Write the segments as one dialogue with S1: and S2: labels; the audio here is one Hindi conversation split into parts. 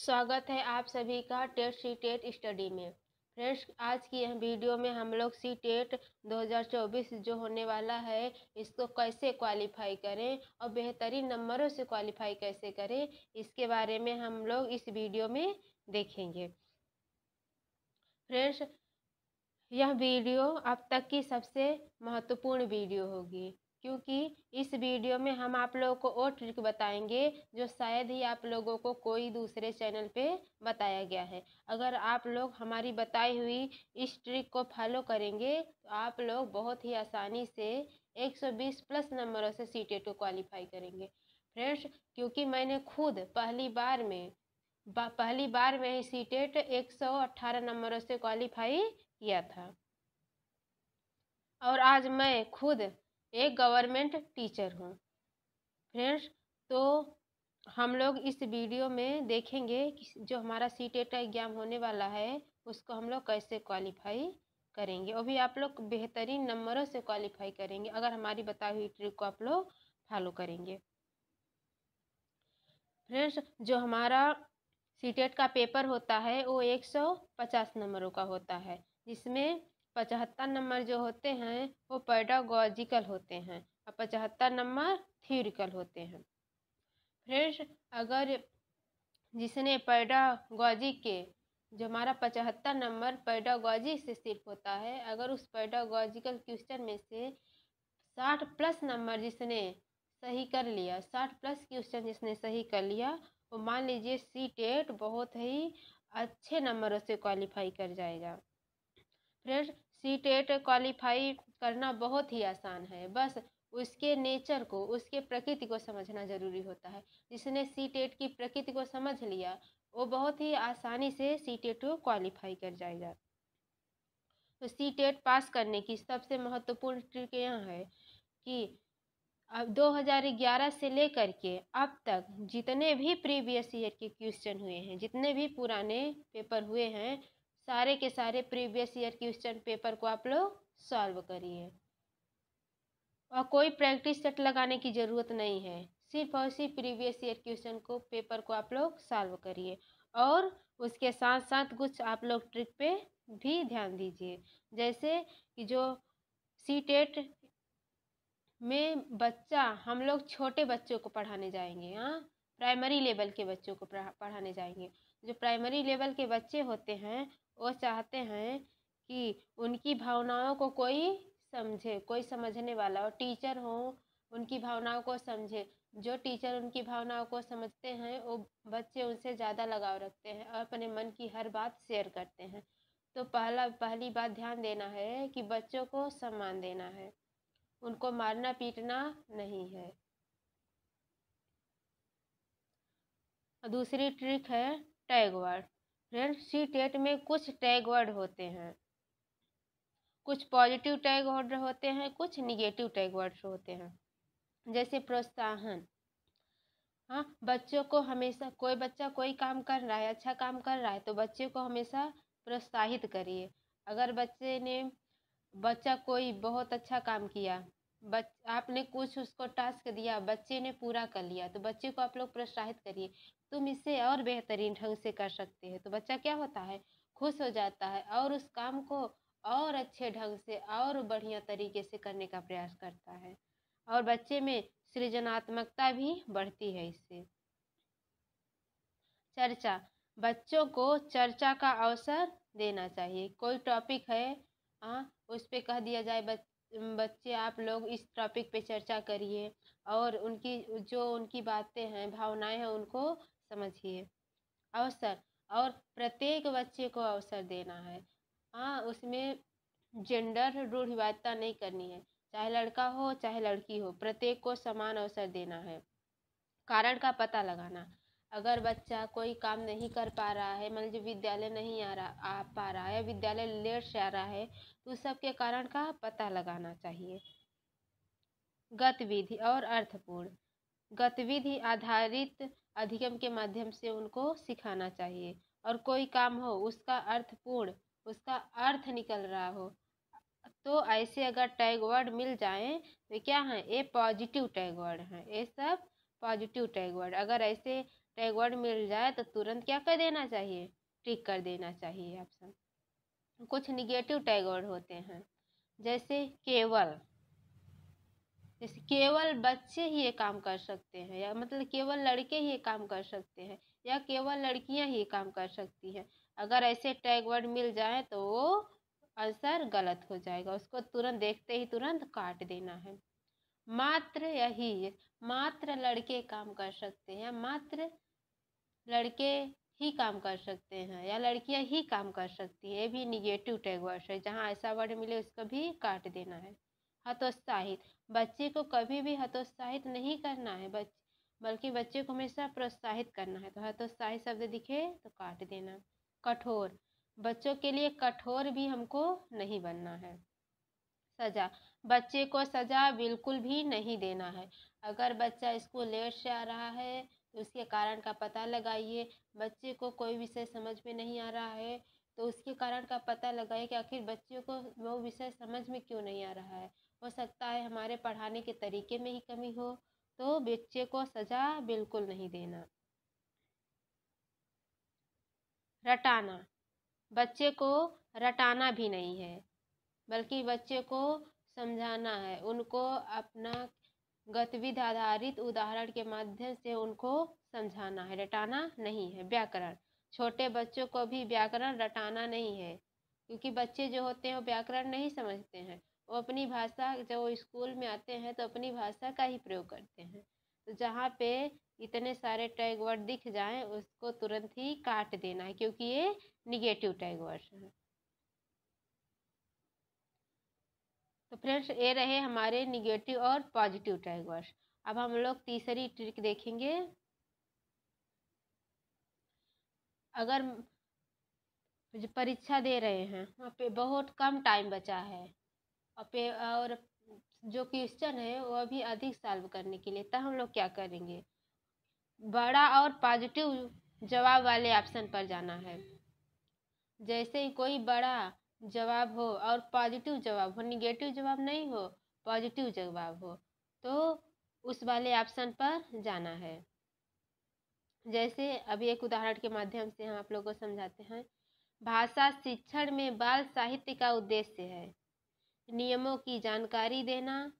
S1: स्वागत है आप सभी का टेट सी टेट स्टडी में। फ्रेंड्स, आज की यह वीडियो में हम लोग सी टेट 2024 जो होने वाला है इसको कैसे क्वालिफाई करें और बेहतरीन नंबरों से क्वालिफाई कैसे करें, इसके बारे में हम लोग इस वीडियो में देखेंगे। फ्रेंड्स, यह वीडियो अब तक की सबसे महत्वपूर्ण वीडियो होगी, क्योंकि इस वीडियो में हम आप लोगों को वो ट्रिक बताएंगे जो शायद ही आप लोगों को कोई दूसरे चैनल पे बताया गया है। अगर आप लोग हमारी बताई हुई इस ट्रिक को फॉलो करेंगे तो आप लोग बहुत ही आसानी से 120 प्लस नंबरों से सीटेट को क्वालिफाई करेंगे। फ्रेंड्स, क्योंकि मैंने खुद पहली बार में ही सीटेट 118 नंबरों से क्वालिफाई किया था और आज मैं खुद एक गवर्नमेंट टीचर हूँ। फ्रेंड्स, तो हम लोग इस वीडियो में देखेंगे कि जो हमारा सीटेट का एग्जाम होने वाला है उसको हम लोग कैसे क्वालिफाई करेंगे, और भी आप लोग बेहतरीन नंबरों से क्वालिफाई करेंगे अगर हमारी बताई हुई ट्रिक को आप लोग फॉलो करेंगे। फ्रेंड्स, जो हमारा सीटेट का पेपर होता है वो 150 नंबरों का होता है, जिसमें 75 नंबर जो होते हैं वो पेडागॉजिकल होते हैं और 75 नंबर थ्योरिटिकल होते हैं। फ्रेंड्स, अगर जिसने पेडागॉजी के जो हमारा 75 नंबर पेडागॉजी से सिर्फ होता है, अगर उस पेडागॉजिकल क्वेश्चन में से 60 प्लस नंबर जिसने सही कर लिया, 60 प्लस क्वेश्चन जिसने सही कर लिया, वो मान लीजिए सीटेट बहुत ही अच्छे नंबरों से क्वालिफाई कर जाएगा। फ्रेंड्स, सीटेट क्वालिफाई करना बहुत ही आसान है, बस उसके नेचर को, उसके प्रकृति को समझना ज़रूरी होता है। जिसने सीटेट की प्रकृति को समझ लिया वो बहुत ही आसानी से सीटेट को क्वालिफाई कर जाएगा। तो सीटेट पास करने की सबसे महत्वपूर्ण ट्रिक यह है कि अब 2011 से लेकर के अब तक जितने भी प्रीवियस ईयर के क्वेश्चन हुए हैं, जितने भी पुराने पेपर हुए हैं, सारे के सारे प्रीवियस ईयर क्वेश्चन पेपर को आप लोग सॉल्व करिए और कोई प्रैक्टिस सेट लगाने की ज़रूरत नहीं है। सिर्फ और सिर्फ प्रीवियस ईयर क्वेश्चन को पेपर को आप लोग सॉल्व करिए और उसके साथ साथ कुछ आप लोग ट्रिक पे भी ध्यान दीजिए। जैसे कि जो सीटेट में हम लोग छोटे बच्चों को पढ़ाने जाएंगे, हाँ, प्राइमरी लेवल के बच्चों को पढ़ाने जाएंगे। जो प्राइमरी लेवल के बच्चे होते हैं वो चाहते हैं कि उनकी भावनाओं को कोई समझे, कोई समझने वाला और टीचर हो उनकी भावनाओं को समझे। जो टीचर उनकी भावनाओं को समझते हैं वो बच्चे उनसे ज़्यादा लगाव रखते हैं और अपने मन की हर बात शेयर करते हैं। तो पहली बात ध्यान देना है कि बच्चों को सम्मान देना है, उनको मारना पीटना नहीं है। दूसरी ट्रिक है टैग वर्ड। फ्रेंड्स, सीटेट में कुछ टैग वर्ड होते हैं, कुछ पॉजिटिव टैग वर्ड होते हैं, कुछ निगेटिव टैग वर्ड होते हैं। जैसे प्रोत्साहन, हाँ, बच्चों को हमेशा, कोई बच्चा कोई काम कर रहा है, अच्छा काम कर रहा है तो बच्चे को हमेशा प्रोत्साहित करिए। अगर बच्चा कोई बहुत अच्छा काम किया, आपने कुछ उसको टास्क दिया, बच्चे ने पूरा कर लिया, तो बच्चे को आप लोग प्रोत्साहित करिए, तुम इससे और बेहतरीन ढंग से कर सकते हैं। तो बच्चा क्या होता है, खुश हो जाता है और उस काम को और अच्छे ढंग से और बढ़िया तरीके से करने का प्रयास करता है और बच्चे में सृजनात्मकता भी बढ़ती है इससे। चर्चा, बच्चों को चर्चा का अवसर देना चाहिए। कोई टॉपिक है, हाँ, उस पर कह दिया जाए बच्चे आप लोग इस टॉपिक पे चर्चा करिए और उनकी बातें हैं, भावनाएं हैं, उनको समझिए। अवसर, और प्रत्येक बच्चे को अवसर देना है, हाँ, उसमें जेंडर रूढ़िवादिता नहीं करनी है, चाहे लड़का हो चाहे लड़की हो, प्रत्येक को समान अवसर देना है। कारण का पता लगाना, अगर बच्चा कोई काम नहीं कर पा रहा है, मान लीजिए विद्यालय नहीं आ पा रहा है, विद्यालय लेट से आ रहा है, तो उस सब के कारण का पता लगाना चाहिए। गतिविधि और अर्थपूर्ण, गतिविधि आधारित अधिगम के माध्यम से उनको सिखाना चाहिए और कोई काम हो उसका अर्थपूर्ण, उसका अर्थ निकल रहा हो, तो ऐसे अगर टैग वर्ड मिल जाएं तो क्या है, ये पॉजिटिव टैग वर्ड हैं, ये सब पॉजिटिव टैग वर्ड। अगर ऐसे टैग वर्ड मिल जाए तो तुरंत क्या कर देना चाहिए, टिक कर देना चाहिए ऑप्शन। कुछ निगेटिव टैग वर्ड होते हैं, जैसे केवल, जैसे केवल बच्चे ही ये काम कर सकते हैं, या मतलब केवल लड़के ही ये काम कर सकते हैं, या केवल लड़कियां ही ये काम कर सकती हैं। अगर ऐसे टैग वर्ड मिल जाए तो वो आंसर गलत हो जाएगा, उसको तुरंत देखते ही तुरंत काट देना है। मात्र यही, मात्र लड़के काम कर सकते हैं, मात्र लड़के ही काम कर सकते हैं, या लड़कियां ही काम कर सकती है, ये भी निगेटिव टैग वर्ड है। जहाँ ऐसा वर्ड मिले उसको भी काट देना है। हतोत्साहित, बच्चे को कभी भी हतोत्साहित नहीं करना है, बल्कि बच्चे को हमेशा प्रोत्साहित करना है। तो हतोत्साहित शब्द दिखे तो काट देना। कठोर, बच्चों के लिए कठोर भी हमको नहीं बनना है। सजा, बच्चे को सजा बिल्कुल भी नहीं देना है। अगर बच्चा स्कूल लेट से आ रहा है तो उसके कारण का पता लगाइए। बच्चे को कोई विषय समझ में नहीं आ रहा है तो उसके कारण का पता लगाइए कि आखिर बच्चे को वो विषय समझ में क्यों नहीं आ रहा है। हो सकता है हमारे पढ़ाने के तरीके में ही कमी हो, तो बच्चे को सजा बिल्कुल नहीं देना। रटाना, बच्चे को रटाना भी नहीं है, बल्कि बच्चे को समझाना है, उनको अपना गतिविधि आधारित उदाहरण के माध्यम से उनको समझाना है, रटाना नहीं है। व्याकरण, छोटे बच्चों को भी व्याकरण रटाना नहीं है, क्योंकि बच्चे जो होते हैं वो व्याकरण नहीं समझते हैं, वो अपनी भाषा, जब वो स्कूल में आते हैं तो अपनी भाषा का ही प्रयोग करते हैं। तो जहाँ पे इतने सारे टैग वर्ड दिख जाएं उसको तुरंत ही काट देना है, क्योंकि ये निगेटिव टैग वर्ड है। तो फ्रेंड्स ये रहे हमारे निगेटिव और पॉजिटिव टैग वर्ड। अब हम लोग तीसरी ट्रिक देखेंगे। अगर जो परीक्षा दे रहे हैं वहाँ पे बहुत कम टाइम बचा है और जो क्वेश्चन है वो अभी अधिक सॉल्व करने के लिए, तब हम लोग क्या करेंगे, बड़ा और पॉजिटिव जवाब वाले ऑप्शन पर जाना है। जैसे ही कोई बड़ा जवाब हो और पॉजिटिव जवाब हो, निगेटिव जवाब नहीं हो, पॉजिटिव जवाब हो, तो उस वाले ऑप्शन पर जाना है। जैसे अभी एक उदाहरण के माध्यम से हम आप लोगों को समझाते हैं। भाषा शिक्षण में बाल साहित्य का उद्देश्य है नियमों की जानकारी देना,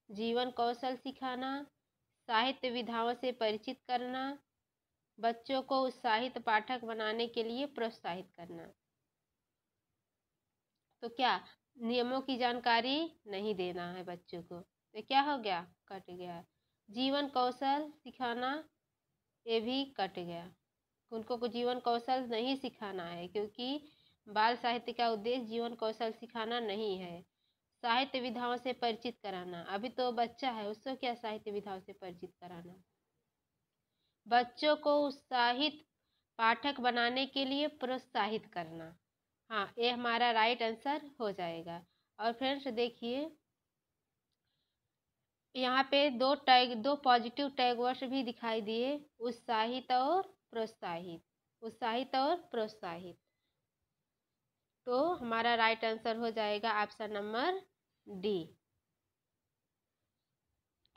S1: जीवन कौशल सिखाना, साहित्य विधाओं से परिचित करना, बच्चों को उत्साहित पाठक बनाने के लिए प्रोत्साहित करना। तो क्या नियमों की जानकारी नहीं देना है बच्चों को, तो क्या हो गया, कट गया। जीवन कौशल सिखाना, ये भी कट गया, उनको जीवन कौशल नहीं सिखाना है, क्योंकि बाल साहित्य का उद्देश्य जीवन कौशल सिखाना नहीं है। साहित्य विधाओं से परिचित कराना, अभी तो बच्चा है उसको क्या साहित्य विधाओं से परिचित कराना। बच्चों को उत्साहित पाठक बनाने के लिए प्रोत्साहित करना। हाँ, ये हमारा राइट आंसर हो जाएगा। और फ्रेंड्स देखिए यहाँ पे दो पॉजिटिव टैग वर्ड्स भी दिखाई दिए, उत्साहित और प्रोत्साहित, उत्साहित और प्रोत्साहित। तो हमारा राइट आंसर हो जाएगा ऑप्शन नंबर डी।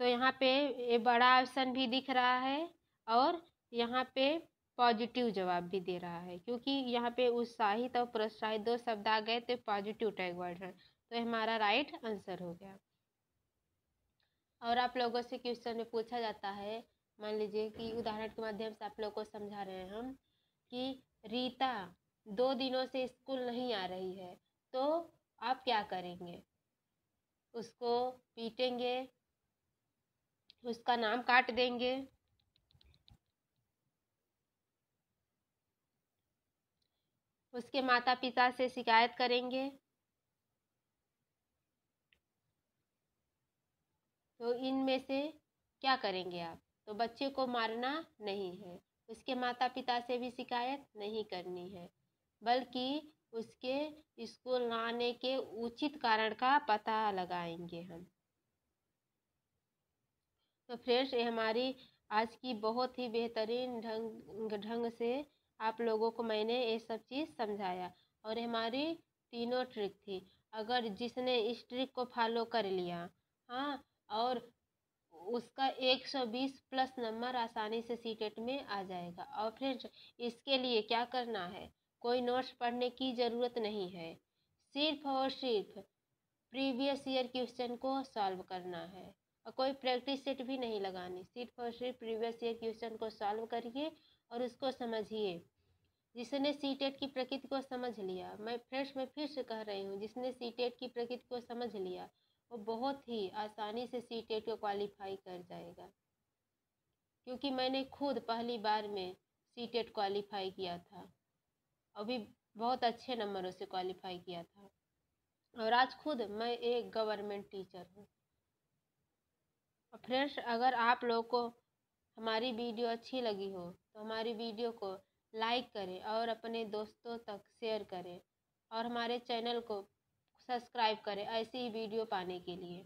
S1: तो यहाँ पे ये बड़ा ऑप्शन भी दिख रहा है और यहाँ पे पॉजिटिव जवाब भी दे रहा है, क्योंकि यहाँ पे उत्साहित और प्रोत्साहित दो शब्द आ गए तो पॉजिटिव टैग वर्ड है, तो हमारा राइट आंसर हो गया। और आप लोगों से क्वेश्चन में पूछा जाता है, मान लीजिए कि उदाहरण के माध्यम से आप लोग को समझा रहे हैं हम कि रीता 2 दिनों से स्कूल नहीं आ रही है, तो आप क्या करेंगे, उसको पीटेंगे, उसका नाम काट देंगे, उसके माता पिता से शिकायत करेंगे, तो इनमें से क्या करेंगे आप। तो बच्चे को मारना नहीं है, उसके माता पिता से भी शिकायत नहीं करनी है, बल्कि उसके स्कूल ना आने के उचित कारण का पता लगाएंगे हम। तो फ्रेंड्स ये हमारी आज की बहुत ही बेहतरीन ढंग से आप लोगों को मैंने ये सब चीज़ समझाया, और हमारी तीनों ट्रिक थी। अगर जिसने इस ट्रिक को फॉलो कर लिया, हाँ, और उसका 120 प्लस नंबर आसानी से सीटेट में आ जाएगा। और फ्रेंड्स, इसके लिए क्या करना है, कोई नोट्स पढ़ने की ज़रूरत नहीं है, सिर्फ और सिर्फ प्रीवियस ईयर क्वेश्चन को सॉल्व करना है और कोई प्रैक्टिस सेट भी नहीं लगानी, सिर्फ और सिर्फ प्रीवियस ईयर क्वेश्चन को सॉल्व करिए और उसको समझिए। जिसने सीटेट की प्रकृति को समझ लिया, मैं फिर से कह रही हूँ, जिसने सीटेट की प्रकृति को समझ लिया वो बहुत ही आसानी से सीटेट को क्वालिफाई कर जाएगा। क्योंकि मैंने खुद पहली बार में सीटेट क्वालिफाई किया था, अभी बहुत अच्छे नंबरों से क्वालिफाई किया था और आज खुद मैं एक गवर्नमेंट टीचर हूँ। फ्रेंड्स, अगर आप लोग को हमारी वीडियो अच्छी लगी हो तो हमारी वीडियो को लाइक करें और अपने दोस्तों तक शेयर करें और हमारे चैनल को सब्सक्राइब करें ऐसी ही वीडियो पाने के लिए।